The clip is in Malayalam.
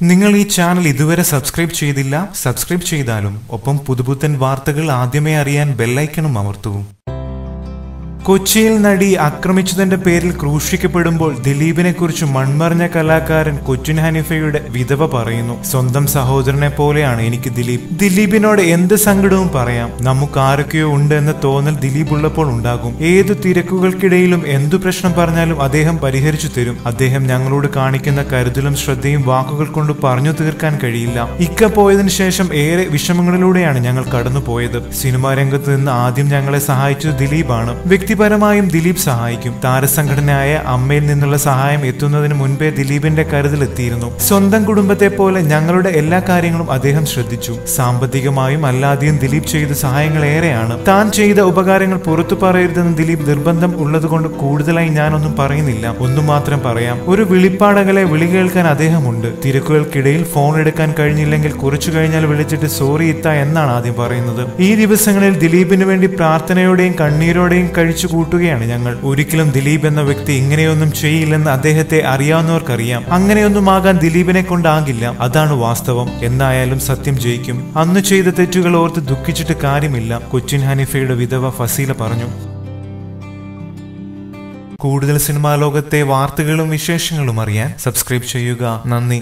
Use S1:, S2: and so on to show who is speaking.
S1: നിങ്ങൾ ഈ ചാനൽ ഇതുവരെ സബ്സ്ക്രൈബ് ചെയ്തില്ല, സബ്സ്ക്രൈബ് ചെയ്താലും ഒപ്പം പുതുപുത്തൻ വാർത്തകൾ ആദ്യമേ അറിയാൻ ബെല്ലൈക്കണും അമർത്തൂ. കൊച്ചിയിൽ നടി ആക്രമിച്ചതിന്റെ പേരിൽ ക്രൂശിക്കപ്പെടുമ്പോൾ ദിലീപിനെ കുറിച്ച് മൺമറിഞ്ഞ കലാകാരൻ കൊച്ചിൻ ഹനീഫയുടെ വിധവ പറയുന്നു. സ്വന്തം സഹോദരനെ പോലെയാണ് എനിക്ക് ദിലീപിനോട് എന്ത് സങ്കടവും പറയാം. നമുക്ക് ആരൊക്കെയോ ഉണ്ട് എന്ന തോന്നൽ ദിലീപ് ഉള്ളപ്പോൾ ഉണ്ടാകും. ഏതു തിരക്കുകൾക്കിടയിലും എന്തു പ്രശ്നം പറഞ്ഞാലും അദ്ദേഹം പരിഹരിച്ചു തരും. അദ്ദേഹം ഞങ്ങളോട് കാണിക്കുന്ന കരുതലും ശ്രദ്ധയും വാക്കുകൾ കൊണ്ട് പറഞ്ഞു തീർക്കാൻ കഴിയില്ല. ഇക്ക പോയതിനു ശേഷം ഏറെ വിഷമങ്ങളിലൂടെയാണ് ഞങ്ങൾ കടന്നുപോയത്. സിനിമാ രംഗത്ത് നിന്ന് ആദ്യം ഞങ്ങളെ സഹായിച്ചത് ദിലീപാണ്. വ്യക്തിപരമായും ദിലീപ് സഹായിക്കും. താരസംഘടനയായ അമ്മയിൽ നിന്നുള്ള സഹായം എത്തുന്നതിന് മുൻപേ ദിലീപിന്റെ കരുതലെത്തിയിരുന്നു. സ്വന്തം കുടുംബത്തെ പോലെ ഞങ്ങളുടെ എല്ലാ കാര്യങ്ങളും അദ്ദേഹം ശ്രദ്ധിച്ചു. സാമ്പത്തികമായും അല്ലാതെയും ദിലീപ് ചെയ്ത സഹായങ്ങൾ ഏറെയാണ്. താൻ ചെയ്ത ഉപകാരങ്ങൾ പുറത്തു പറയരുതെന്ന് ദിലീപ് നിർബന്ധം ഉള്ളതുകൊണ്ട് കൂടുതലായി ഞാനൊന്നും പറയുന്നില്ല. ഒന്നു മാത്രം പറയാം, ഒരു വിളിപ്പാടകളെ വിളി കേൾക്കാൻ അദ്ദേഹമുണ്ട്. തിരക്കുകൾക്കിടയിൽ ഫോൺ എടുക്കാൻ കഴിഞ്ഞില്ലെങ്കിൽ കുറച്ചു കഴിഞ്ഞാൽ വിളിച്ചിട്ട് സോറി ഇത്ത എന്നാണ് ആദ്യം പറയുന്നത്. ഈ ദിവസങ്ങളിൽ ദിലീപിന് വേണ്ടി പ്രാർത്ഥനയോടെയും കണ്ണീരോടെയും കഴിച്ചു കൂട്ടുകയാണ് ഞങ്ങൾ. ഒരിക്കലും ദിലീപ് എന്ന വ്യക്തി ഇങ്ങനെയൊന്നും ചെയ്യില്ലെന്ന് അദ്ദേഹത്തെ അറിയാവുന്നവർക്കറിയാം. അങ്ങനെയൊന്നും ആകാൻ ദിലീപിനെ കൊണ്ടാകില്ല. അതാണ് വാസ്തവം. എന്നായാലും സത്യം ജയിക്കും. അന്ന് ചെയ്ത തെറ്റുകൾ ഓർത്ത് ദുഃഖിച്ചിട്ട് കാര്യമില്ല, കൊച്ചിൻ ഹനീഫയുടെ വിധവ ഫസീല പറഞ്ഞു. കൂടുതൽ സിനിമാ ലോകത്തെ വാർത്തകളും വിശേഷങ്ങളും അറിയാൻ സബ്സ്ക്രൈബ് ചെയ്യുക. നന്ദി.